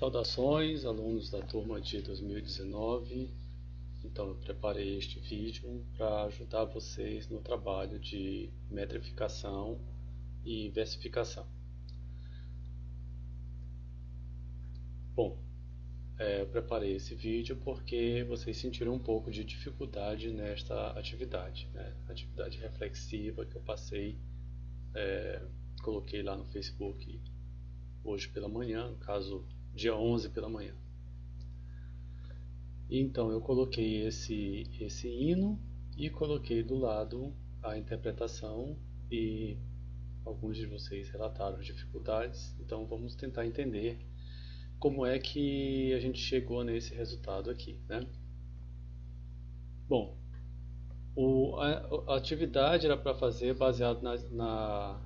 Saudações, alunos da turma de 2019. Então, eu preparei este vídeo para ajudar vocês no trabalho de metrificação e versificação. Bom, eu preparei esse vídeo porque vocês sentiram um pouco de dificuldade nesta atividade, né? Atividade reflexiva que eu passei, coloquei lá no Facebook hoje pela manhã, no caso dia 11 pela manhã. Então eu coloquei esse hino e coloquei do lado a interpretação, e alguns de vocês relataram as dificuldades. Então vamos tentar entender como é que a gente chegou nesse resultado aqui, né? Bom, a atividade era para fazer baseado na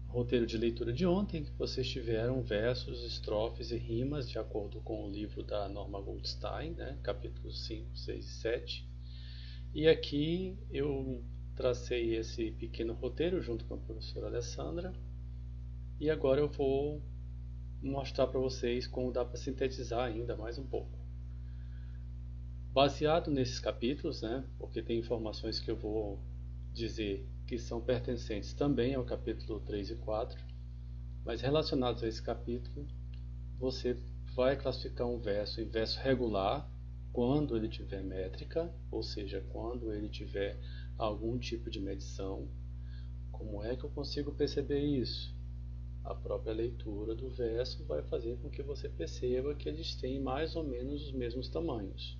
roteiro de leitura de ontem, que vocês tiveram versos, estrofes e rimas de acordo com o livro da Norma Goldstein, né? Capítulos 5, 6 e 7. E aqui eu tracei esse pequeno roteiro junto com a professora Alessandra, e agora eu vou mostrar para vocês como dá para sintetizar ainda mais um pouco. Baseado nesses capítulos, né, porque tem informações que eu vou dizer que são pertencentes também ao capítulo 3 e 4, mas relacionados a esse capítulo, você vai classificar um verso em verso regular quando ele tiver métrica, ou seja, quando ele tiver algum tipo de medição. Como é que eu consigo perceber isso? A própria leitura do verso vai fazer com que você perceba que eles têm mais ou menos os mesmos tamanhos.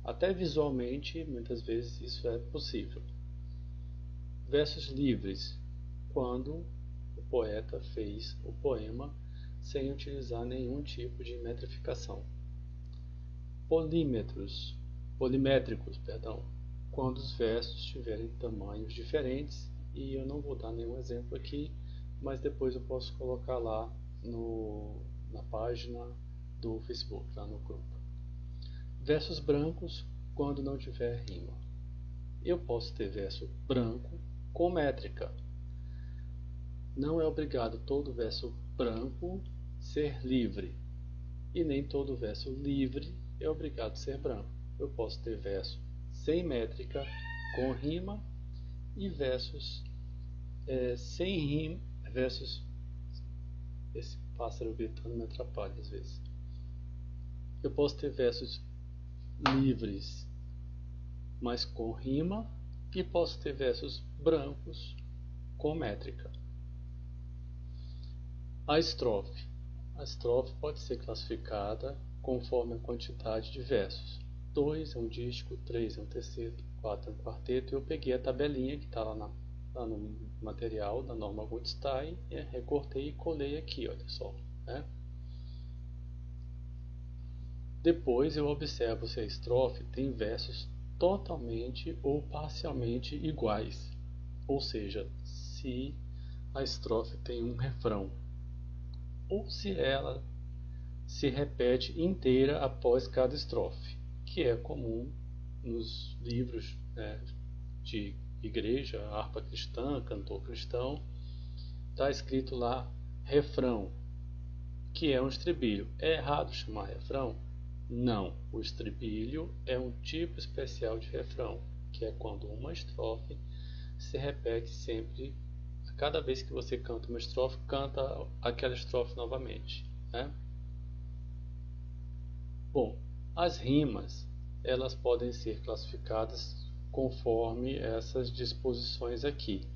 Até visualmente, muitas vezes isso é possível. Versos livres, quando o poeta fez o poema sem utilizar nenhum tipo de metrificação. Polimétricos, quando os versos tiverem tamanhos diferentes, e eu não vou dar nenhum exemplo aqui, mas depois eu posso colocar lá na página do Facebook, lá no grupo. Versos brancos, quando não tiver rima. Eu posso ter verso branco com métrica. Não é obrigado todo verso branco ser livre, e nem todo verso livre é obrigado a ser branco. Eu posso ter verso sem métrica com rima e versos sem rima. Esse pássaro gritando me atrapalha às vezes. Eu posso ter versos livres, mas com rima, e posso ter versos brancos com métrica. A estrofe pode ser classificada conforme a quantidade de versos. 2 é um dístico, 3 é um terceto, 4 é um quarteto. Eu peguei a tabelinha que está lá no material da Norma Goldstein, recortei e colei aqui, olha só, né? Depois eu observo se a estrofe tem versos totalmente ou parcialmente iguais, ou seja, se a estrofe tem um refrão, ou se ela se repete inteira após cada estrofe, que é comum nos livros, né, de igreja, harpa cristã, cantor cristão. Está escrito lá refrão, que é um estribilho. É errado chamar refrão? Não, o estribilho é um tipo especial de refrão, que é quando uma estrofe se repete sempre. A cada vez que você canta uma estrofe, canta aquela estrofe novamente, né? Bom, as rimas, elas podem ser classificadas conforme essas disposições aqui.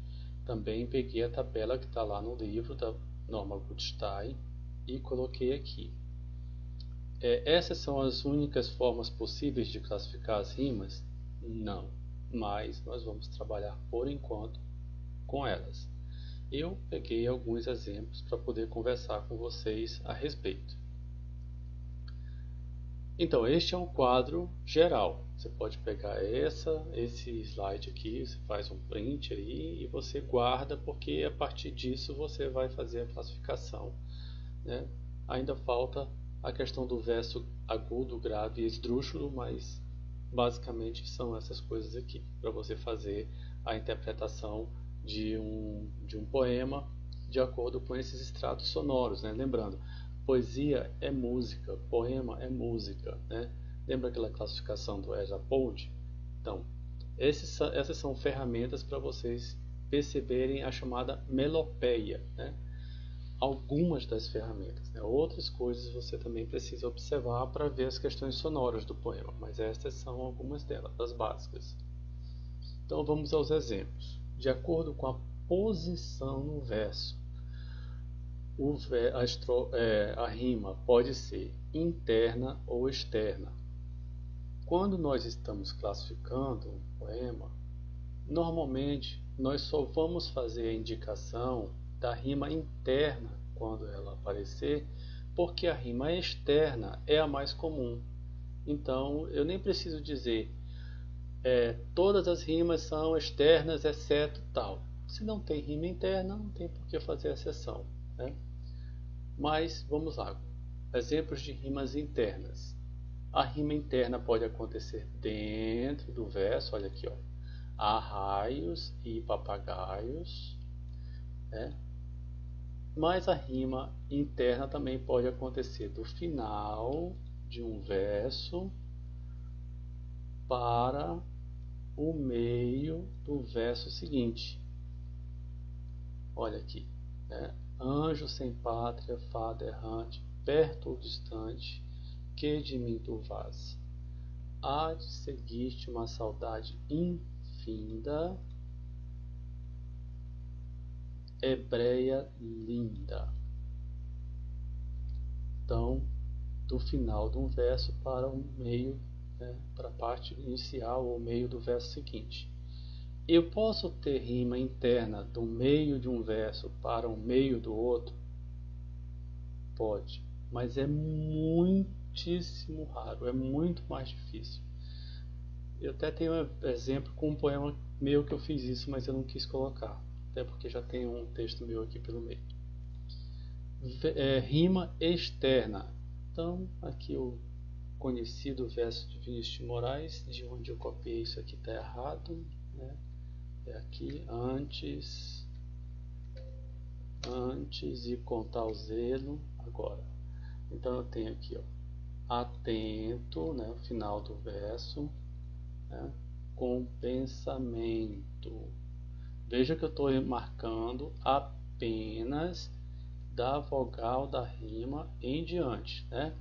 Também peguei a tabela que está lá no livro da Norma Goldstein e coloquei aqui. Essas são as únicas formas possíveis de classificar as rimas? Não, mas nós vamos trabalhar por enquanto com elas. Eu peguei alguns exemplos para poder conversar com vocês a respeito. Então, este é um quadro geral. Você pode pegar esse slide aqui, você faz um print aí e você guarda, porque a partir disso você vai fazer a classificação, né? Ainda falta a questão do verso agudo, grave e esdrúxulo, mas basicamente são essas coisas aqui, para você fazer a interpretação de um poema de acordo com esses estratos sonoros, né? Lembrando, Poesia é música, poema é música, né? Lembra aquela classificação do Ezra Pound? Então, essas são ferramentas para vocês perceberem a chamada melopeia, né? Algumas das ferramentas, né? Outras coisas você também precisa observar para ver as questões sonoras do poema, mas estas são algumas delas, das básicas. Então vamos aos exemplos. De acordo com a posição no verso, a rima pode ser interna ou externa. Quando nós estamos classificando um poema, normalmente nós só vamos fazer a indicação da rima interna quando ela aparecer, porque a rima externa é a mais comum. Então eu nem preciso dizer todas as rimas são externas exceto tal. Se não tem rima interna, não tem por que fazer exceção, né? Mas vamos lá, exemplos de rimas internas. A rima interna pode acontecer dentro do verso, olha aqui, ó. Há raios e papagaios, né? Mas a rima interna também pode acontecer do final de um verso para o meio do verso seguinte. Olha aqui, né? Anjo sem pátria, fada errante, perto ou distante, que de mim tu vás. Há de seguir-te uma saudade infinda, hebreia linda. Então, do final de um verso para o meio, né, para a parte inicial ou meio do verso seguinte. Eu posso ter rima interna do meio de um verso para o meio do outro? Pode, mas é muitíssimo raro, é muito mais difícil. Eu até tenho um exemplo com um poema meu que eu fiz isso, mas eu não quis colocar, até porque já tem um texto meu aqui pelo meio. Rima externa. Então, aqui o conhecido verso de Vinícius de Moraes, de onde eu copiei isso aqui está errado, né? É aqui, antes e com tal zelo, agora. Então eu tenho aqui, ó, atento, né, o final do verso, né, com pensamento. Veja que eu estou marcando apenas da vogal da rima em diante, né?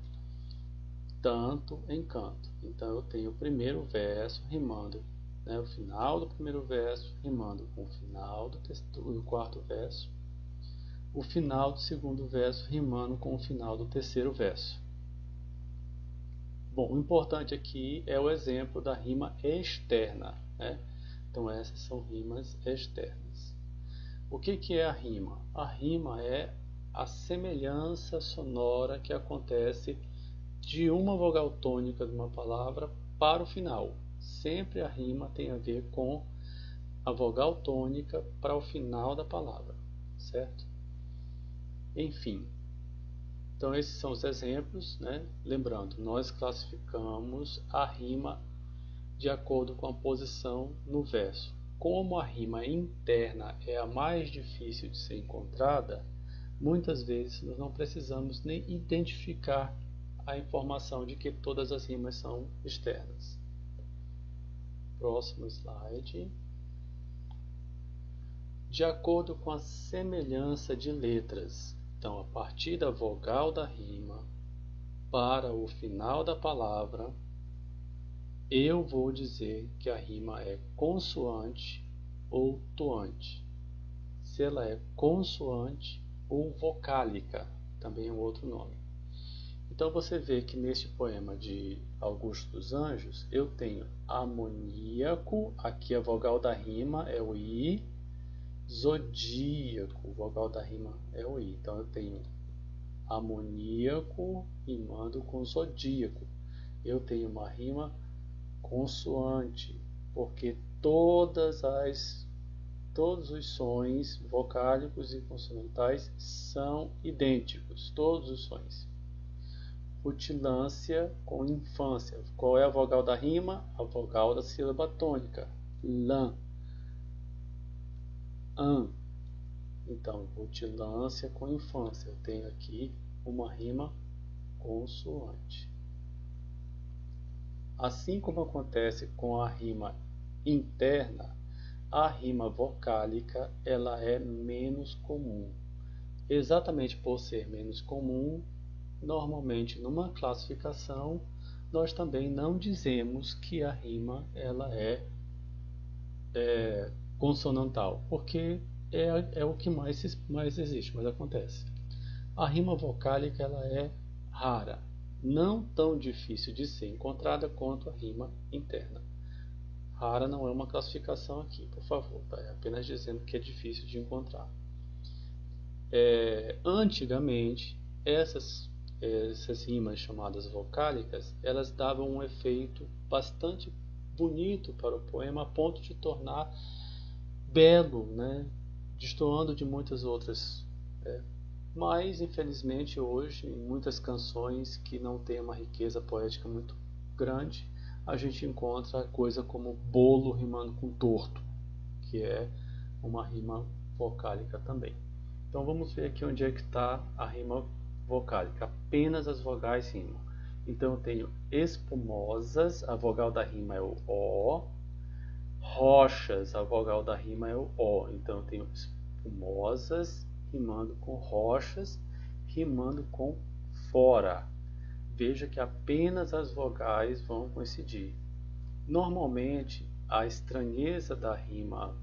Tanto em canto. Então eu tenho o primeiro verso rimando, né, o final do primeiro verso rimando com o final do quarto verso, o final do segundo verso rimando com o final do terceiro verso. Bom, o importante aqui é o exemplo da rima externa, né? Então essas são rimas externas. O que é a rima? A rima é a semelhança sonora que acontece de uma vogal tônica de uma palavra para o final. Sempre a rima tem a ver com a vogal tônica para o final da palavra, certo? Enfim, então esses são os exemplos, né? Lembrando, nós classificamos a rima de acordo com a posição no verso. Como a rima interna é a mais difícil de ser encontrada, muitas vezes nós não precisamos nem identificar a informação de que todas as rimas são externas. Próximo slide. De acordo com a semelhança de letras. Então, a partir da vogal da rima para o final da palavra, eu vou dizer que a rima é consoante ou toante. Se ela é consoante ou vocálica, também é um outro nome. Então você vê que neste poema de Augusto dos Anjos, eu tenho amoníaco, aqui a vogal da rima é o I, zodíaco, o vogal da rima é o I. Então eu tenho amoníaco rimando com zodíaco. Eu tenho uma rima consoante, porque todos os sons vocálicos e consonantais são idênticos, todos os sons. Rutilância com infância. Qual é a vogal da rima? A vogal da sílaba tônica. Lã. An. Então, rutilância com infância. Eu tenho aqui uma rima consoante. Assim como acontece com a rima interna, a rima vocálica ela é menos comum. Exatamente por ser menos comum, normalmente numa classificação nós também não dizemos que a rima ela é consonantal, porque é o que mais existe, mas acontece. A rima vocálica ela é rara, não tão difícil de ser encontrada quanto a rima interna. Rara não é uma classificação aqui, por favor, tá? É apenas dizendo que é difícil de encontrar. Antigamente, essas rimas chamadas vocálicas, elas davam um efeito bastante bonito para o poema, a ponto de tornar belo, né? Destoando de muitas outras. Mas, infelizmente, hoje, em muitas canções que não têm uma riqueza poética muito grande, a gente encontra coisa como bolo rimando com torto, que é uma rima vocálica também. Então vamos ver aqui onde é que está a rima vocálica. Apenas as vogais rimam. Então eu tenho espumosas, a vogal da rima é o O. Rochas, a vogal da rima é o O. Então eu tenho espumosas rimando com rochas, rimando com fora. Veja que apenas as vogais vão coincidir. Normalmente, a estranheza da rima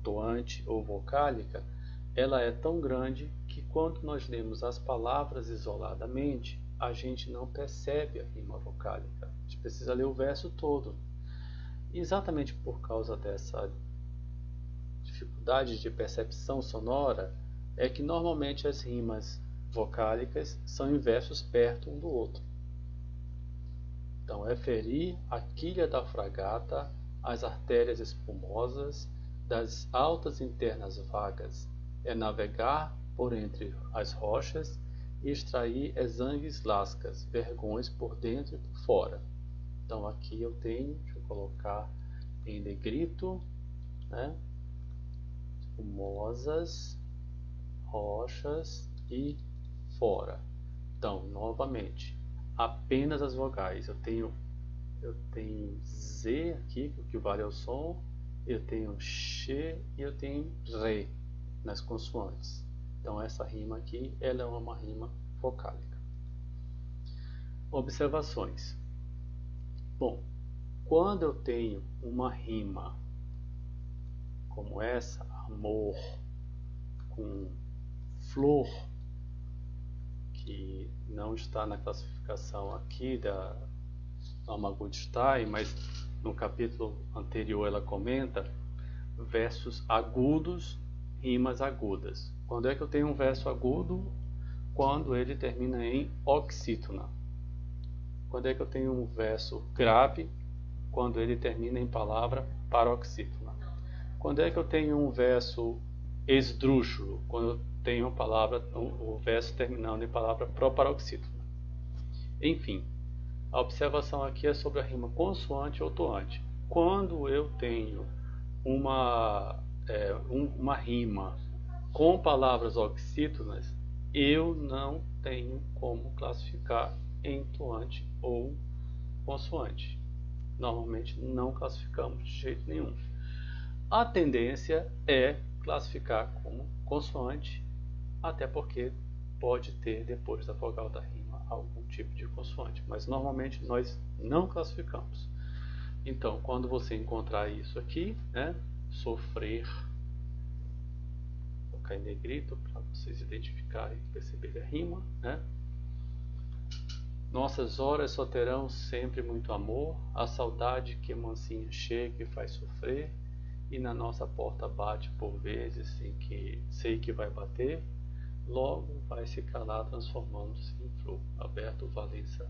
toante ou vocálica, ela é tão grande que quando nós lemos as palavras isoladamente, a gente não percebe a rima vocálica. A gente precisa ler o verso todo. E exatamente por causa dessa dificuldade de percepção sonora, é que normalmente as rimas vocálicas são em versos perto um do outro. Então, é ferir a quilha da fragata, as artérias espumosas, das altas internas vagas, é navegar por entre as rochas e extrair exangues lascas, vergões por dentro e por fora. Então, aqui eu tenho, deixa eu colocar em negrito, né? Espumosas, rochas e fora. Então, novamente, apenas as vogais. Eu tenho Z aqui, que equivale ao som, eu tenho X e eu tenho Re nas consoantes. Então, essa rima aqui, ela é uma rima vocálica. Observações. Bom, quando eu tenho uma rima como essa, amor, com flor, que não está na classificação aqui da Alma Goldstein, mas no capítulo anterior ela comenta versos agudos, rimas agudas. Quando é que eu tenho um verso agudo? Quando ele termina em oxítona. Quando é que eu tenho um verso grave? Quando ele termina em palavra paroxítona. Quando é que eu tenho um verso esdrúxulo? Quando eu tenho o verso terminando em palavra proparoxítona. Enfim, a observação aqui é sobre a rima consoante ou toante. Quando eu tenho uma rima com palavras oxítonas, eu não tenho como classificar em toante ou consoante. Normalmente não classificamos de jeito nenhum. A tendência é classificar como consoante, até porque pode ter depois da vogal da rima algum tipo de consoante, mas normalmente nós não classificamos. Então, quando você encontrar isso aqui, né, sofrer, vou colocar em negrito para vocês identificarem e perceberem a rima, né? Nossas horas só terão sempre muito amor, a saudade que mansinha chega e faz sofrer, e na nossa porta bate por vezes sem que sei que vai bater, logo vai se calar transformando-se em flor. Alberto Valença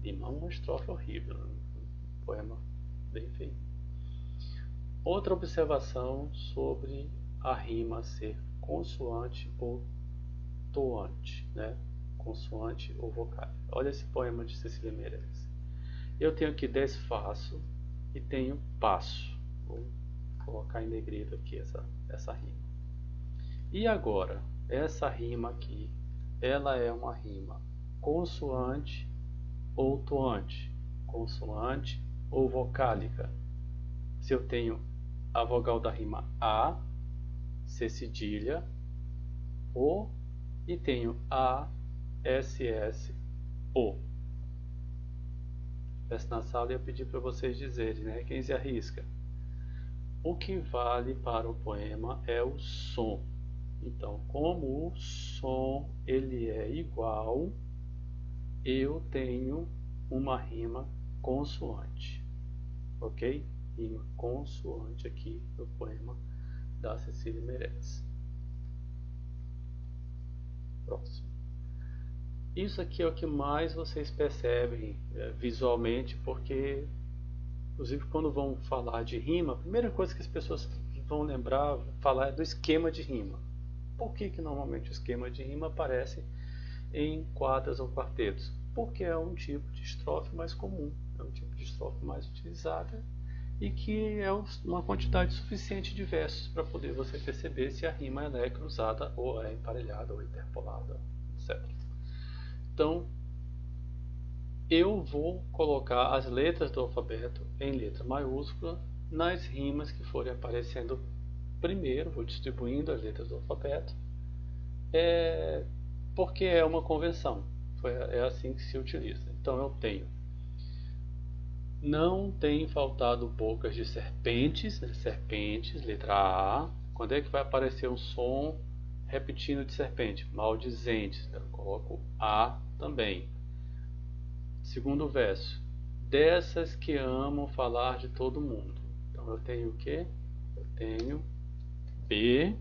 Lima. Uma estrofe horrível, um poema bem feio. Outra observação sobre a rima ser consoante ou toante, né? Consoante ou vocal. Olha esse poema de Cecília Meirelles. Eu tenho aqui desfaço e tenho passo. Vou colocar em negrito aqui essa rima. E agora, essa rima aqui ela é uma rima consoante ou toante, consoante ou vocálica. Se eu tenho a vogal da rima A, C cedilha, O, e tenho A, S, S, O. Se na sala eu pedi para vocês dizerem, né? Quem se arrisca? O que vale para o poema é o som. Então, como o som ele é igual, eu tenho uma rima consoante, ok? Rima consoante aqui no poema da Cecília Meirelles. Próximo. Isso aqui é o que mais vocês percebem visualmente, porque, inclusive, quando vão falar de rima, a primeira coisa que as pessoas vão falar é do esquema de rima. Por que normalmente o esquema de rima aparece em quadras ou quartetos? Porque é um tipo de estrofe mais comum, é um tipo de estrofe mais utilizada e que é uma quantidade suficiente de versos para poder você perceber se a rima ela é cruzada ou é emparelhada ou interpolada, etc. Então, eu vou colocar as letras do alfabeto em letra maiúscula nas rimas que forem aparecendo primeiro, vou distribuindo as letras do alfabeto, porque é uma convenção, é assim que se utiliza. Então eu tenho, não tem faltado bocas de serpentes, né? Serpentes, letra A. Quando é que vai aparecer um som repetindo de serpente? Maldizentes, eu coloco A também. Segundo verso, dessas que amam falar de todo mundo. Então eu tenho o quê? Eu tenho B,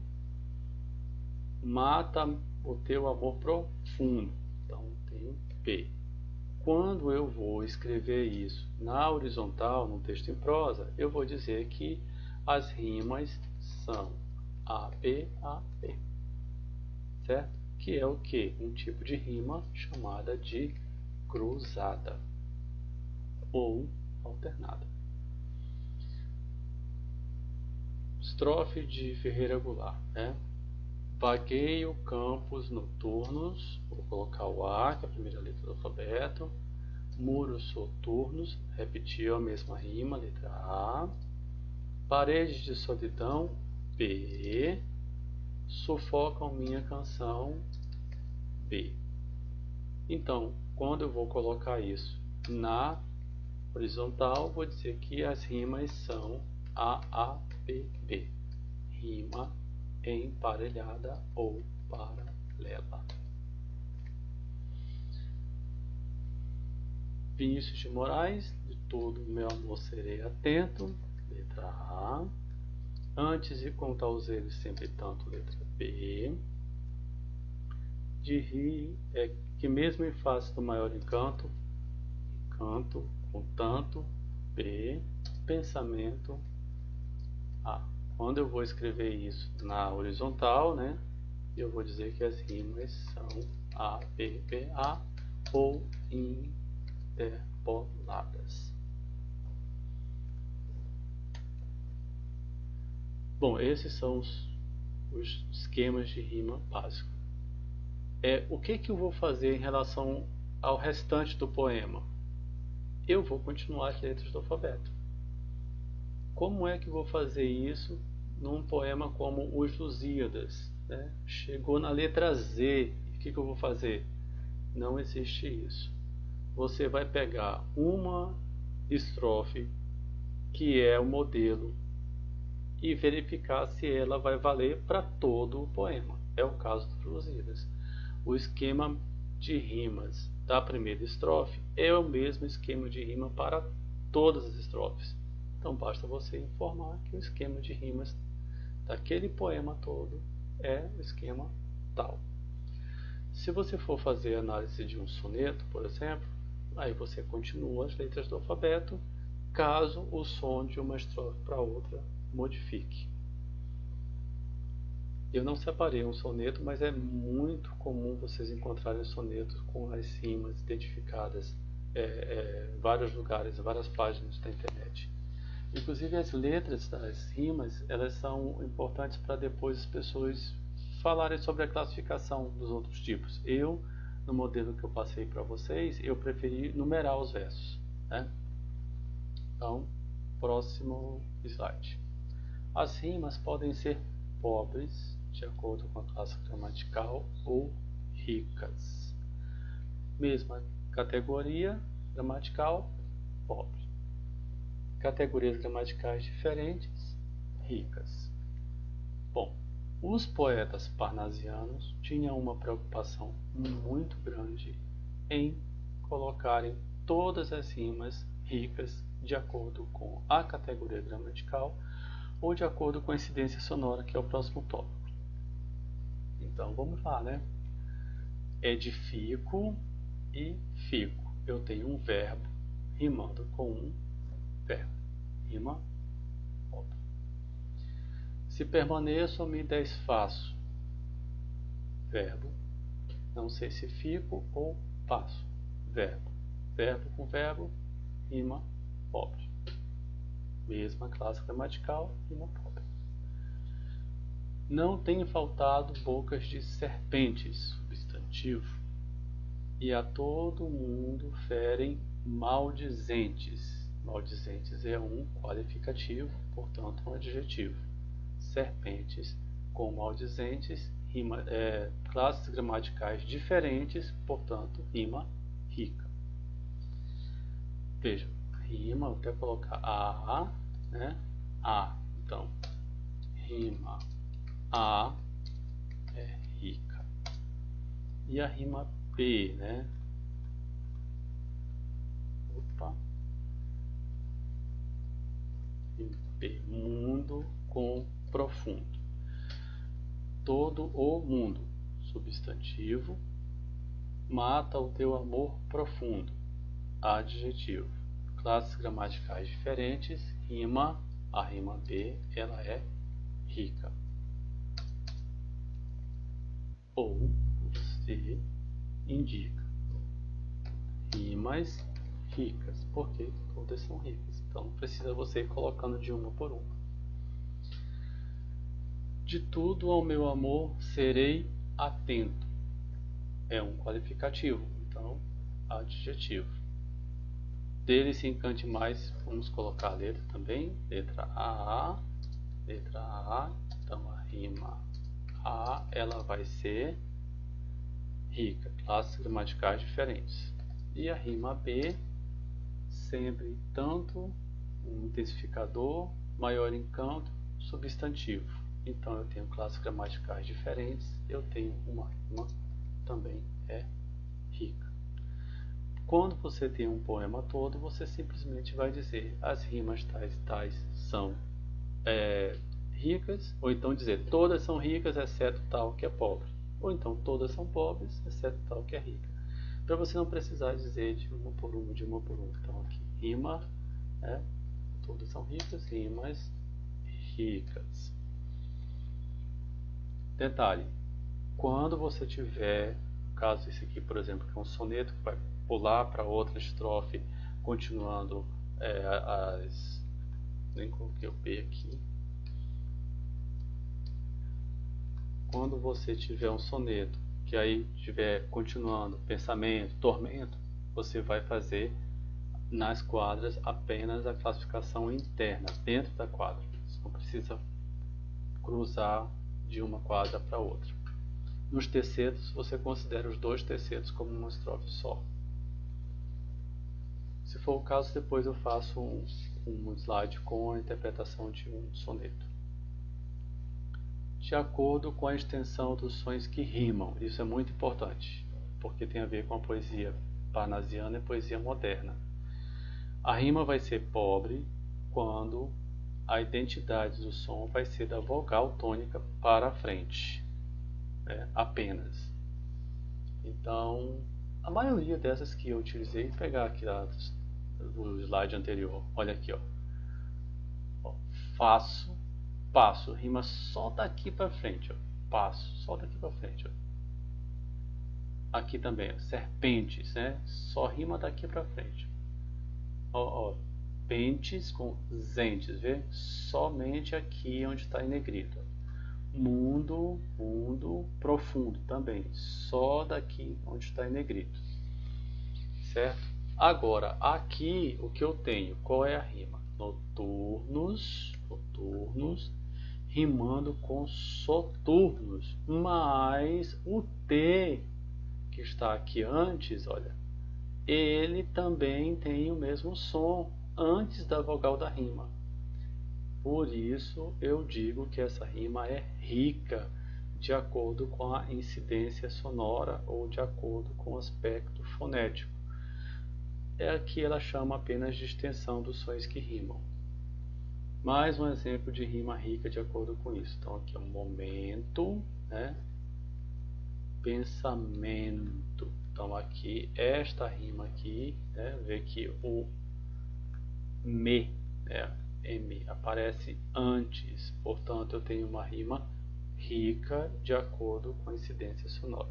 mata o teu amor profundo. Então eu tenho B. Quando eu vou escrever isso na horizontal, no texto em prosa, eu vou dizer que as rimas são AB, AB. Certo? Que é o que? Um tipo de rima chamada de cruzada ou alternada. Estrofe de Ferreira Goulart, né? Vagueio campos noturnos, vou colocar o A, que é a primeira letra do alfabeto. Muros soturnos, repetiu a mesma rima, letra A. Paredes de solidão, B. Sufocam minha canção, B. Então, quando eu vou colocar isso na horizontal, vou dizer que as rimas são A, A, B, B. Rima emparelhada ou paralela. Vinícius de Moraes, de todo meu amor serei atento, letra A. Antes de contar os erros sempre tanto, letra B. De rir é que mesmo em face do maior encanto, encanto com tanto, B. Pensamento, A. Quando eu vou escrever isso na horizontal, né, eu vou dizer que as rimas são A, B, B, A ou interpoladas. Bom, esses são os esquemas de rima básico. O que eu vou fazer em relação ao restante do poema? Eu vou continuar as letras do alfabeto. Como é que eu vou fazer isso num poema como Os Lusíadas, né? Chegou na letra Z, o que eu vou fazer? Não existe isso. Você vai pegar uma estrofe que é o modelo e verificar se ela vai valer para todo o poema. É o caso dos Lusíadas. O esquema de rimas da primeira estrofe é o mesmo esquema de rima para todas as estrofes. Então basta você informar que o esquema de rimas daquele poema todo é o esquema tal. Se você for fazer análise de um soneto, por exemplo, aí você continua as letras do alfabeto, caso o som de uma estrofe para outra modifique. Eu não separei um soneto, mas é muito comum vocês encontrarem sonetos com as rimas identificadas em vários lugares, em várias páginas da internet. Inclusive as letras das rimas, elas são importantes para depois as pessoas falarem sobre a classificação dos outros tipos. No modelo que eu passei para vocês, eu preferi numerar os versos, né? Então, próximo slide. As rimas podem ser pobres, de acordo com a classe gramatical, ou ricas. Mesma categoria gramatical, pobre. Categorias gramaticais diferentes, ricas. Bom, os poetas parnasianos tinham uma preocupação muito grande em colocarem todas as rimas ricas de acordo com a categoria gramatical ou de acordo com a incidência sonora, que é o próximo tópico. Então vamos lá, né? Edifico e fico. Eu tenho um verbo rimando com um verbo. Rima, outro. Se permaneço ou me desfaço. Verbo. Não sei se fico ou passo. Verbo. Verbo com verbo, rima pobre. Mesma classe gramatical, rima pobre. Não tem faltado bocas de serpentes, substantivo, e a todo mundo ferem maldizentes. Maldizentes é um qualificativo, portanto um adjetivo. Serpentes com maldizentes, classes gramaticais diferentes, portanto rima rica. Veja, rima, eu quero colocar a, né? A, então rima a é rica. E a rima B, né? Opa. B, mundo com profundo. Todo o mundo, substantivo. Mata o teu amor profundo, adjetivo. Classes gramaticais diferentes, rima, a rima B, ela é rica. Ou você indica rimas ricas, porque todas são ricas. Então não precisa você ir colocando de uma por uma. De tudo ao meu amor serei atento. É um qualificativo, então adjetivo. Dele se encante mais, vamos colocar a letra também. Letra A. Então a rima A, ela vai ser rica. Classes gramaticais diferentes. E a rima B, sempre tanto um intensificador, maior encanto, substantivo. Então eu tenho classes gramaticais diferentes, eu tenho uma rima também é rica. Quando você tem um poema todo, você simplesmente vai dizer as rimas tais e tais são ricas, ou então dizer todas são ricas exceto tal que é pobre, ou então todas são pobres exceto tal que é rica, para você não precisar dizer de uma por uma. Então aqui rima, todas são ricas, rimas ricas. Detalhe, quando você tiver, no caso esse aqui por exemplo, que é um soneto que vai pular para outra estrofe, continuando nem coloquei o P aqui. Quando você tiver um soneto que aí estiver continuando pensamento, tormento, você vai fazer nas quadras apenas a classificação interna, dentro da quadra. Você não precisa cruzar de uma quadra para outra. Nos tercetos, você considera os dois tercetos como uma estrofe só. Se for o caso, depois eu faço um slide com a interpretação de um soneto. De acordo com a extensão dos sons que rimam. Isso é muito importante, porque tem a ver com a poesia parnasiana e poesia moderna. A rima vai ser pobre quando a identidade do som vai ser da vogal tônica para frente, apenas. Então, a maioria dessas que eu utilizei, vou pegar aqui do slide anterior, olha aqui, faço, passo, rima só daqui para frente, passo, só daqui para frente. Aqui também, serpentes, só rima daqui para frente. Pentes com zentes, vê? Somente aqui onde está em negrito. mundo, profundo também, só daqui onde está em negrito, certo? Agora, aqui o que eu tenho, qual é a rima? Noturnos, rimando com soturnos, mas o T que está aqui antes, olha, ele também tem o mesmo som antes da vogal da rima. Por isso eu digo que essa rima é rica de acordo com a incidência sonora ou de acordo com o aspecto fonético. Aqui ela chama apenas de extensão dos sons que rimam. Mais um exemplo de rima rica de acordo com isso. Então aqui é um momento, né? Pensamento. Então aqui, esta rima aqui, né? Vê que o me, né? M aparece antes, portanto eu tenho uma rima rica de acordo com a incidência sonora.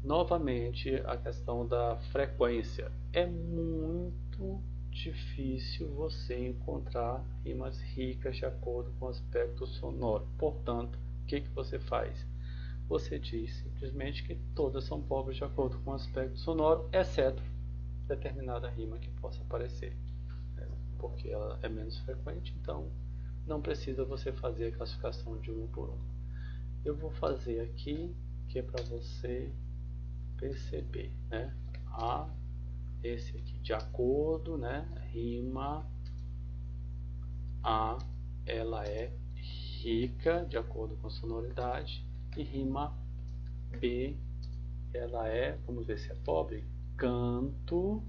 Novamente, a questão da frequência. É muito difícil você encontrar rimas ricas de acordo com o aspecto sonoro. Portanto, o que você faz? Você diz simplesmente que todas são pobres de acordo com o aspecto sonoro, exceto determinada rima que possa aparecer, né? Porque ela é menos frequente, então não precisa você fazer a classificação de um por um. Eu vou fazer aqui, que é para você perceber, né? Esse aqui, de acordo, né? Rima A, ela é rica de acordo com a sonoridade, e rima B, ela é, vamos ver se é pobre, canto,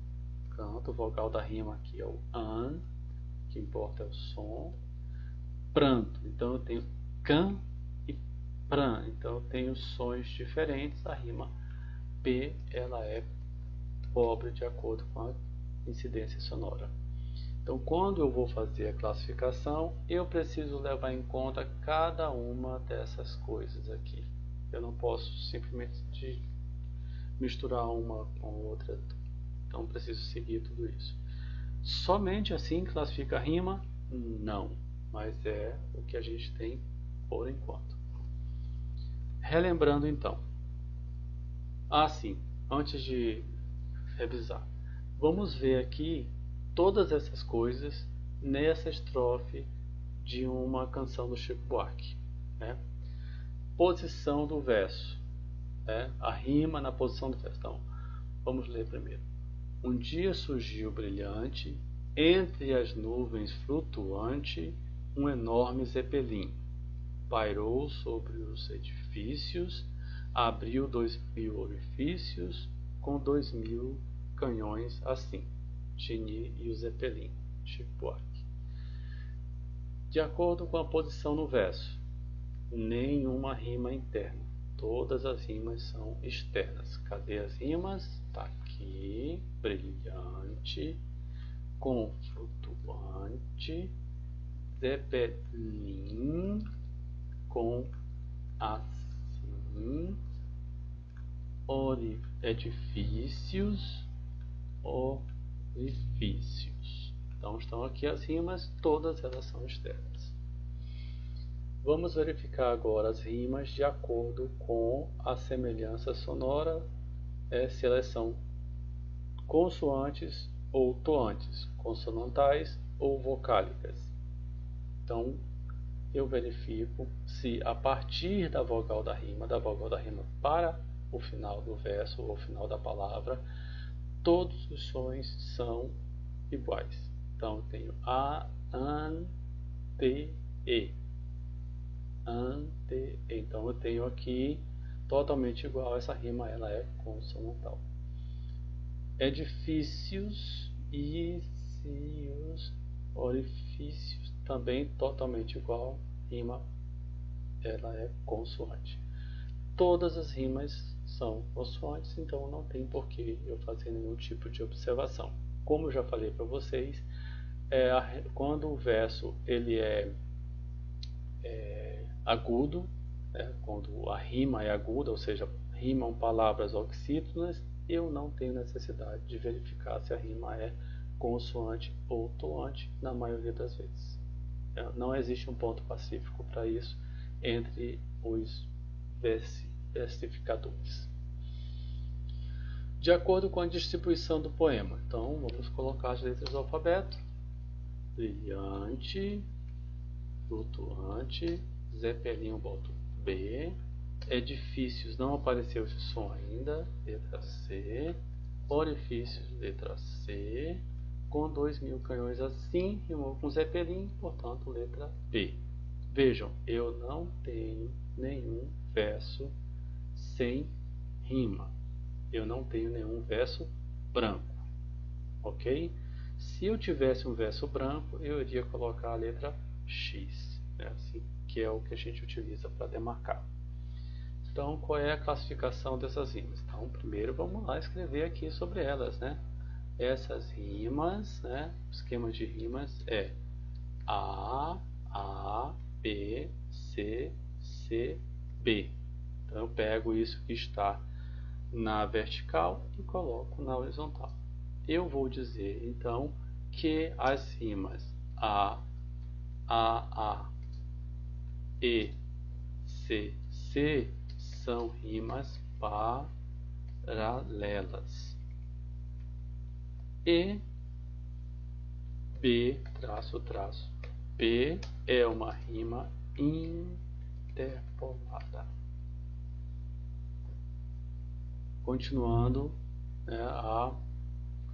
vogal da rima aqui é o an, que importa é o som, pranto, então eu tenho can e pran, então eu tenho sons diferentes. A rima B, ela é pobre de acordo com a incidência sonora. Então, quando eu vou fazer a classificação, eu preciso levar em conta cada uma dessas coisas aqui. Eu não posso simplesmente misturar uma com outra. Então, preciso seguir tudo isso. Somente assim classifica a rima? Não, mas é o que a gente tem por enquanto. Relembrando então. Sim, antes de revisar, vamos ver aqui todas essas coisas nessa estrofe de uma canção do Chico Buarque, né? Posição do verso, né? A rima na posição do verso. Então, vamos ler primeiro. Um dia surgiu brilhante, entre as nuvens flutuante, um enorme zeppelin. Pairou sobre os edifícios, abriu 2000 orifícios, com 2000 canhões assim. Genie e o Zeppelin, Chico Buarque. De acordo com a posição no verso, nenhuma rima interna. Todas as rimas são externas. Cadê as rimas? Está aqui. Brilhante, com flutuante, Zeppelin, com assim, edifícios, orifícios. Então estão aqui as rimas, todas elas são externas. Vamos verificar agora as rimas de acordo com a semelhança sonora, se elas são consoantes ou toantes, consonantais ou vocálicas. Então eu verifico se a partir da vogal da rima para o final do verso ou final da palavra, todos os sons são iguais. Então eu tenho a, an, te, e. An, te, e. Então eu tenho aqui totalmente igual, essa rima ela é consonantal. Edifícios, orifícios, também totalmente igual, rima ela é consoante. Todas as rimas são consoantes, então não tem por que eu fazer nenhum tipo de observação. Como eu já falei para vocês, quando o verso ele é agudo, né, quando a rima é aguda, ou seja, rimam palavras oxítonas, eu não tenho necessidade de verificar se a rima é consoante ou toante na maioria das vezes. Não existe um ponto pacífico para isso. entre os versificadores. De acordo com a distribuição do poema. Então, vamos colocar as letras do alfabeto. Brilhante, flutuante, Zeppelin, boto B. Edifícios, não apareceu esse som ainda, letra C. Orifícios, letra C. Com 2.000 canhões assim, rimou com Zeppelin, portanto, letra B. Vejam, eu não tenho nenhum verso sem rima. Eu não tenho nenhum verso branco, ok? Se eu tivesse um verso branco, eu iria colocar a letra X, né? Assim, que é o que a gente utiliza para demarcar. Então, qual é a classificação dessas rimas? Então, primeiro vamos lá escrever aqui sobre elas, né? Essas rimas, né? O esquema de rimas é A, B, C, C, B. Então, eu pego isso que está na vertical e coloco na horizontal. Eu vou dizer, então, que as rimas A, E, C, C são rimas paralelas. E, B, traço, traço, B é uma rima interpolada. Continuando, né, a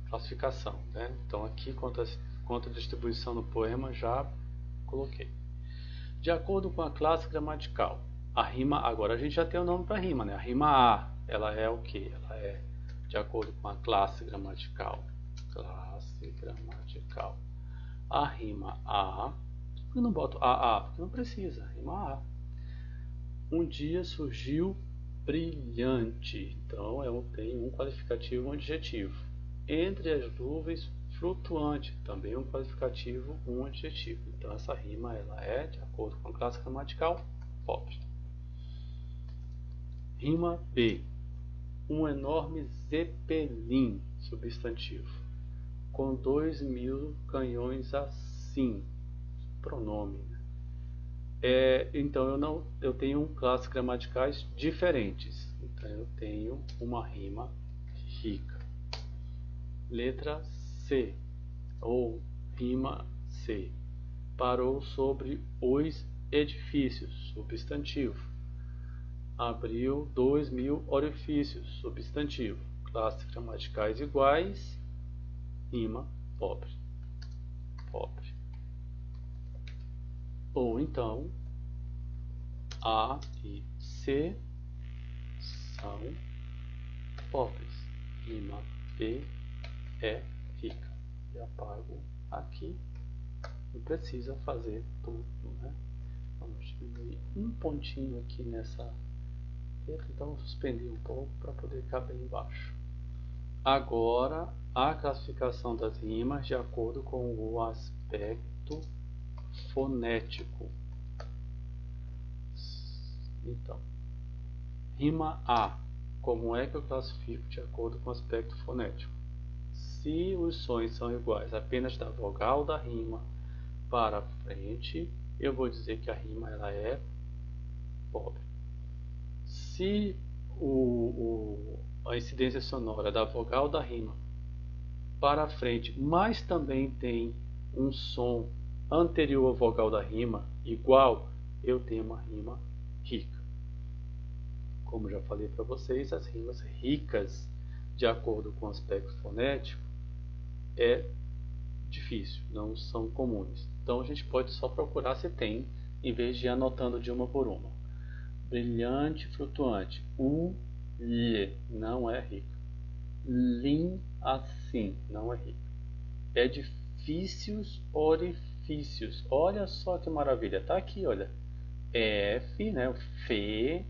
classificação, né? Então aqui quanto a distribuição do poema já coloquei. De acordo com a classe gramatical, a rima, agora a gente já tem o nome para a rima, né? A rima A, ela é o que? Ela é de acordo com a classe gramatical. Classe gramatical. A rima A, por que não boto AA? Porque não precisa, rima A. Um dia surgiu brilhante, então eu tenho um qualificativo, um adjetivo. Entre as nuvens, flutuante, também um qualificativo, um adjetivo. Então essa rima ela é, de acordo com a classe gramatical, pobre. Rima B. Um enorme zeppelin, substantivo, com 2.000 canhões assim, pronome. Então eu tenho classes gramaticais diferentes. Então eu tenho uma rima rica. Letra C, ou rima C. Parou sobre os edifícios, substantivo. Abriu 2.000 orifícios, substantivo. Classes gramaticais iguais, rima pobre. Pobre. Ou então, A e C são pobres. Rima B é rica. Eu apago aqui. Não precisa fazer tudo, né? Vamos diminuir um pontinho aqui nessa letra. Então, suspender um pouco para poder caber embaixo. Agora, a classificação das rimas de acordo com o aspecto fonético. Então, rima A. Como é que eu classifico de acordo com o aspecto fonético? Se os sons são iguais apenas da vogal da rima para frente, eu vou dizer que a rima ela é pobre. Se a incidência sonora da vogal da rima para frente, mas também tem um som anterior à vogal da rima igual, eu tenho uma rima rica. Como já falei para vocês, as rimas ricas, de acordo com o aspecto fonético, é difícil, não são comuns. Então a gente pode só procurar se tem, em vez de ir anotando de uma por uma. Brilhante, flutuante. Lhe não é rica. Lim, assim, não é rica. Edifícios, orifícios. Olha só que maravilha. Tá aqui, olha. F, né? Fê.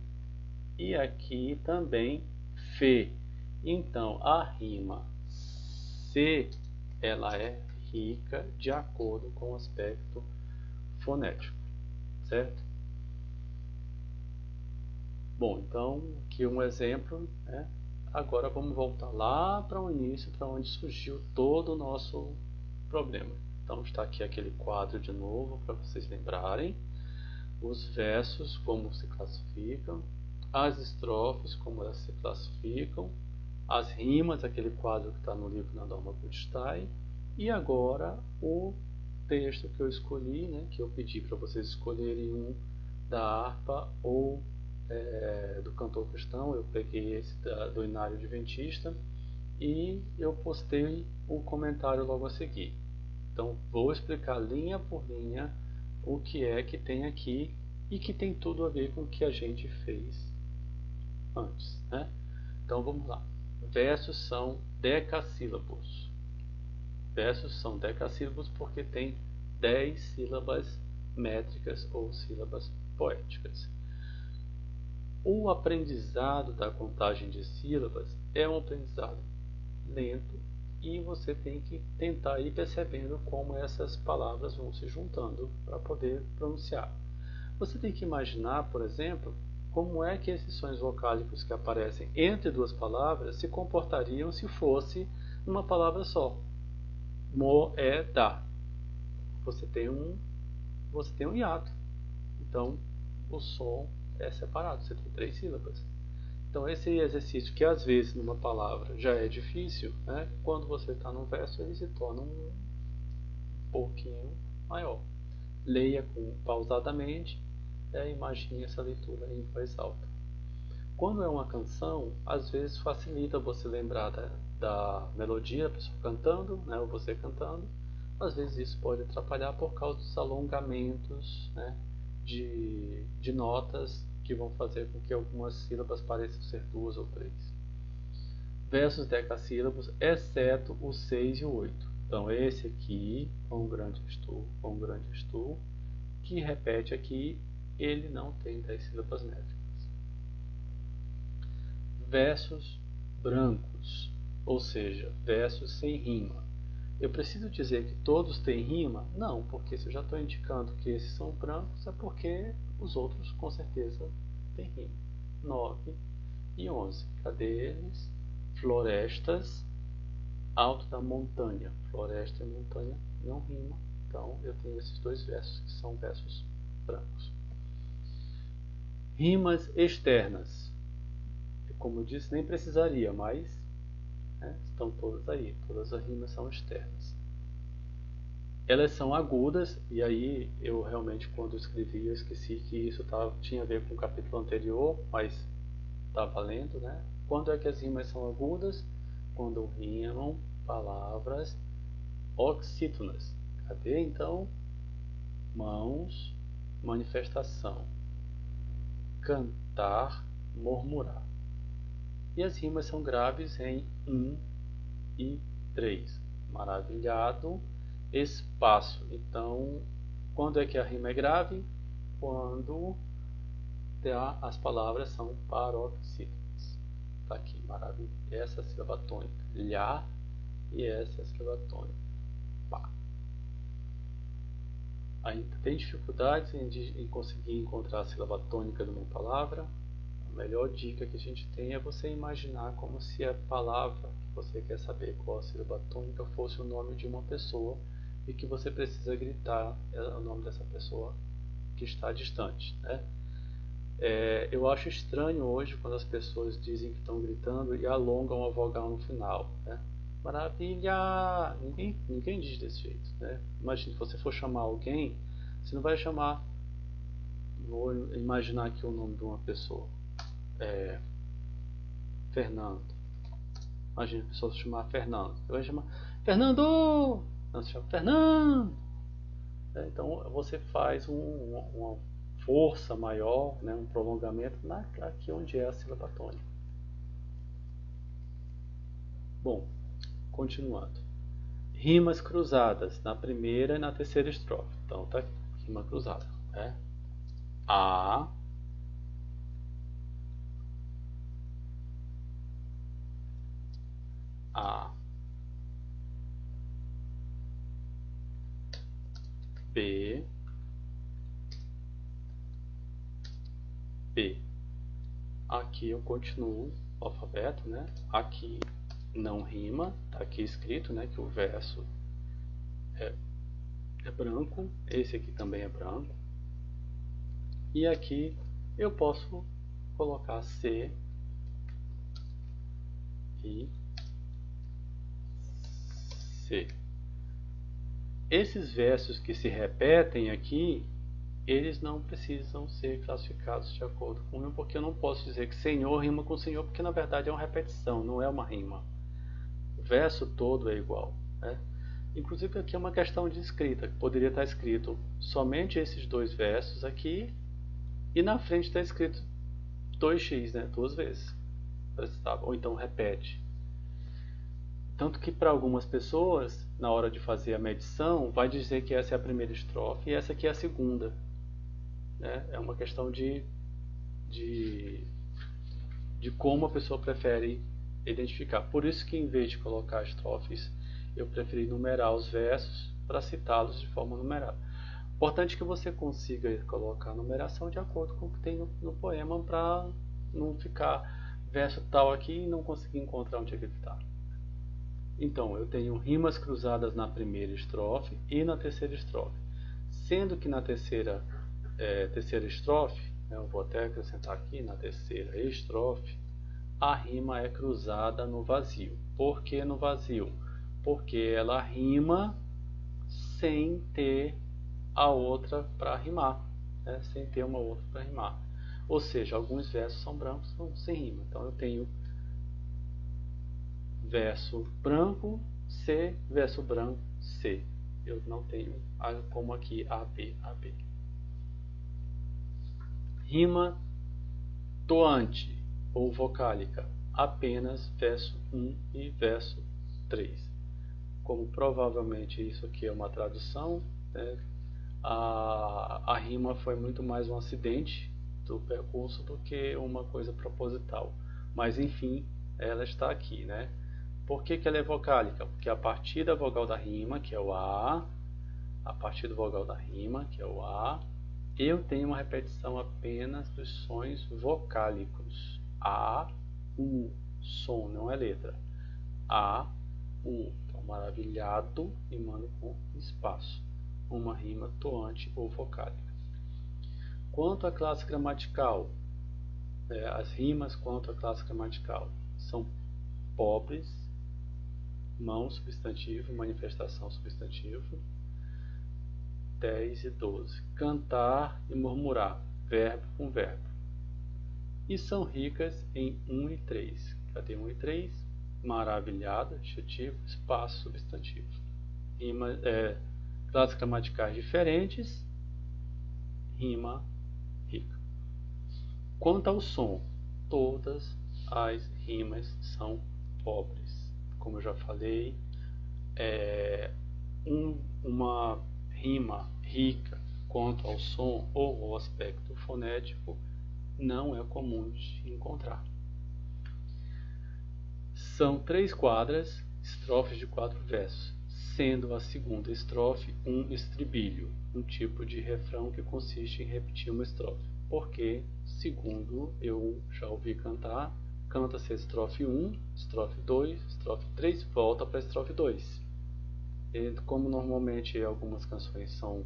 E aqui também Fê. Então, a rima C, ela é rica de acordo com o aspecto fonético. Certo? Bom, então, aqui um exemplo, né? Agora vamos voltar lá para o início, para onde surgiu todo o nosso problema. Então está aqui aquele quadro de novo, para vocês lembrarem. os versos, como se classificam, as estrofes, como elas se classificam, as rimas, aquele quadro que está no livro na Norma Gutstein, e agora o texto que eu escolhi, né, que eu pedi para vocês escolherem um da harpa ou do cantor cristão. Eu peguei esse do Inário Adventista e eu postei o comentário logo a seguir. Então vou explicar linha por linha o que é que tem aqui e que tem tudo a ver com o que a gente fez antes, né? Então vamos lá. Versos são decassílabos. Versos são decassílabos porque tem 10 sílabas métricas ou sílabas poéticas. O aprendizado da contagem de sílabas é um aprendizado lento e você tem que tentar ir percebendo como essas palavras vão se juntando para poder pronunciar. Você tem que imaginar, por exemplo, como é que esses sons vocálicos que aparecem entre duas palavras se comportariam se fosse uma palavra só. Moeda. Você tem um hiato. Então, o som é separado. Você tem 3 sílabas. Então, esse exercício que às vezes numa palavra já é difícil, né? Quando você está num verso, ele se torna um pouquinho maior. Leia pausadamente. Imagine essa leitura em voz alta. Quando é uma canção, às vezes facilita você lembrar da melodia, a pessoa cantando, né, ou você cantando. Às vezes isso pode atrapalhar por causa dos alongamentos, né, de notas que vão fazer com que algumas sílabas pareçam ser 2 ou 3. Versos decassílabos, exceto o 6 e o 8. Então esse aqui, com grande estou, que repete aqui, ele não tem 10 sílabas métricas. Versos brancos, ou seja, versos sem rima. Eu preciso dizer que todos têm rima? Não, porque se eu já estou indicando que esses são brancos, é porque os outros com certeza têm rima. 9 e 11. Cadê eles? Florestas, alto da montanha. Floresta e montanha não rima. Então eu tenho esses 2 versos que são versos brancos. Rimas externas. Como eu disse, nem precisaria, mas estão todas aí. Todas as rimas são externas. Elas são agudas, e aí eu realmente, quando escrevi, eu esqueci que isso tinha a ver com o capítulo anterior, mas está valendo, né? Quando é que as rimas são agudas? Quando rimam palavras oxítonas. Cadê então? Mãos, manifestação. Cantar, murmurar. E as rimas são graves em 1 e 3. Maravilhado, espaço. Então, quando é que a rima é grave? Quando as palavras são paroxítonas. Está aqui, maravilha. Essa é a sílaba tônica. Lhá, e essa é a sílaba tônica. Pá. Ainda tem dificuldades em conseguir encontrar a sílaba tônica de uma palavra. A melhor dica que a gente tem é você imaginar como se a palavra que você quer saber qual a sílaba tônica fosse o nome de uma pessoa e que você precisa gritar o nome dessa pessoa que está distante, né? Eu acho estranho hoje quando as pessoas dizem que estão gritando e alongam a vogal no final, né? Maravilha! Ninguém diz desse jeito, né? Imagina, se você for chamar alguém, você não vai chamar... Vou imaginar aqui o nome de uma pessoa. Fernando. Imagina a pessoa se chamar Fernando. Você vai chamar Fernando! Não, se chama Fernando! Então você faz uma força maior, né? Um prolongamento aqui onde é a sílaba tônica. Bom, continuando. Rimas cruzadas na primeira e na terceira estrofe. Então tá aqui, rima cruzada, né? A, B, B. Aqui eu continuo o alfabeto, né? Aqui não rima, tá aqui escrito, né, que o verso é branco. Esse aqui também é branco. E aqui eu posso colocar C e C. Esses versos que se repetem aqui, eles não precisam ser classificados de acordo com rima, porque eu não posso dizer que Senhor rima com Senhor, porque na verdade é uma repetição, não é uma rima. O verso todo é igual, né? Inclusive aqui é uma questão de escrita, que poderia estar escrito somente esses dois versos aqui, e na frente está escrito 2x, né? 2 vezes. Ou então repete. Tanto que para algumas pessoas, na hora de fazer a medição, vai dizer que essa é a primeira estrofe e essa aqui é a segunda. Né? É uma questão de como a pessoa prefere identificar. Por isso que em vez de colocar estrofes, eu preferi numerar os versos para citá-los de forma numerada. Importante que você consiga colocar a numeração de acordo com o que tem no poema, para não ficar verso tal aqui e não conseguir encontrar onde é que ele está. Então, eu tenho rimas cruzadas na primeira estrofe e na terceira estrofe. Sendo que na terceira estrofe, né, eu vou até acrescentar aqui, na terceira estrofe, a rima é cruzada no vazio. Por que no vazio? Porque ela rima sem ter a outra para rimar, né, sem ter uma outra para rimar. Ou seja, alguns versos são brancos, são sem rima. Então, eu tenho verso branco, C, verso branco, C. Eu não tenho como aqui AB, AB. Rima toante ou vocálica, apenas verso 1 e verso 3. Como provavelmente isso aqui é uma tradução, né, a rima foi muito mais um acidente do percurso do que uma coisa proposital. Mas enfim, ela está aqui, né? Por que ela é vocálica? Porque a partir da vogal da rima, que é o A, eu tenho uma repetição apenas dos sons vocálicos. A, U, som, não é letra. A, U. Então, maravilhado, rimando com espaço. Uma rima toante ou vocálica. Quanto à classe gramatical, as rimas quanto à classe gramatical são pobres, mão, substantivo, manifestação, substantivo, 10 e 12. Cantar e murmurar, verbo com verbo. E são ricas em 1 e 3. Cadê 1 e 3? Maravilhado, adjetivo, espaço, substantivo. Classes gramaticais diferentes, rima rica. Quanto ao som, todas as rimas são pobres. Como eu já falei, uma rima rica quanto ao som ou ao aspecto fonético não é comum de encontrar. São 3 quadras, estrofes de 4 versos, sendo a segunda estrofe um estribilho, um tipo de refrão que consiste em repetir uma estrofe. Porque, segundo eu já ouvi cantar, canta-se a estrofe 1, estrofe 2, estrofe 3, volta para a estrofe 2. E como normalmente algumas canções são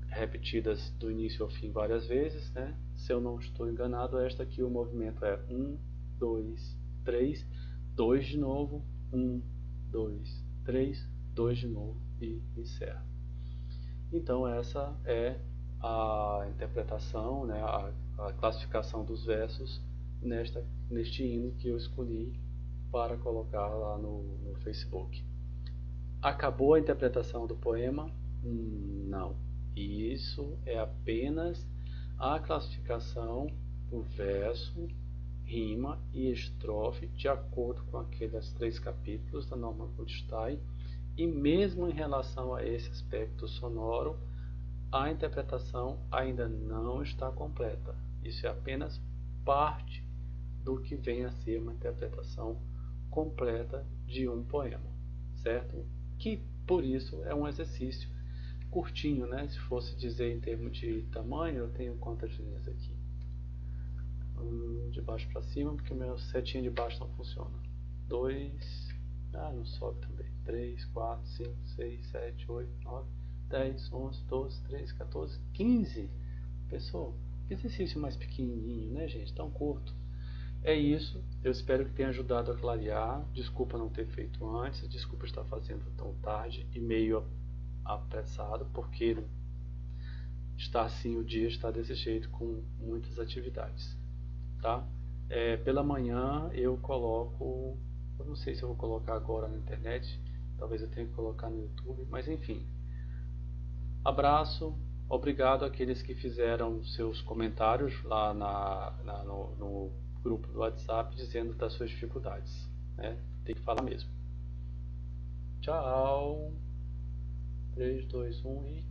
repetidas do início ao fim várias vezes, né? Se eu não estou enganado, esta aqui o movimento é 1, 2, 3, 2 de novo, 1, 2, 3, 2 de novo e encerra. Então essa é a interpretação, né, a classificação dos versos neste hino que eu escolhi para colocar lá no Facebook. Acabou a interpretação do poema? Não. Isso é apenas a classificação do verso, rima e estrofe de acordo com aqueles 3 capítulos da norma Goldstein, e mesmo em relação a esse aspecto sonoro, a interpretação ainda não está completa. Isso é apenas parte do que vem a ser uma interpretação completa de um poema, certo? Que por isso é um exercício curtinho, né? Se fosse dizer em termos de tamanho, eu tenho quantas linhas aqui? De baixo para cima, porque meu setinha de baixo não funciona. 2, não sobe também. 3, 4, 5, 6, 7, 8, 9, 10, 11, 12, 13, 14, 15. Pessoal, exercício mais pequenininho, né, gente? Tão curto. É isso. Eu espero que tenha ajudado a clarear. Desculpa não ter feito antes. Desculpa estar fazendo tão tarde e meio apressado, porque está assim, o dia está desse jeito com muitas atividades, tá? Pela manhã eu coloco, eu não sei se eu vou colocar agora na internet, talvez eu tenha que colocar no YouTube, mas enfim. Abraço, obrigado àqueles que fizeram seus comentários lá no grupo do WhatsApp dizendo das suas dificuldades, né? Tem que falar mesmo. Tchau. 3, 2, 1 e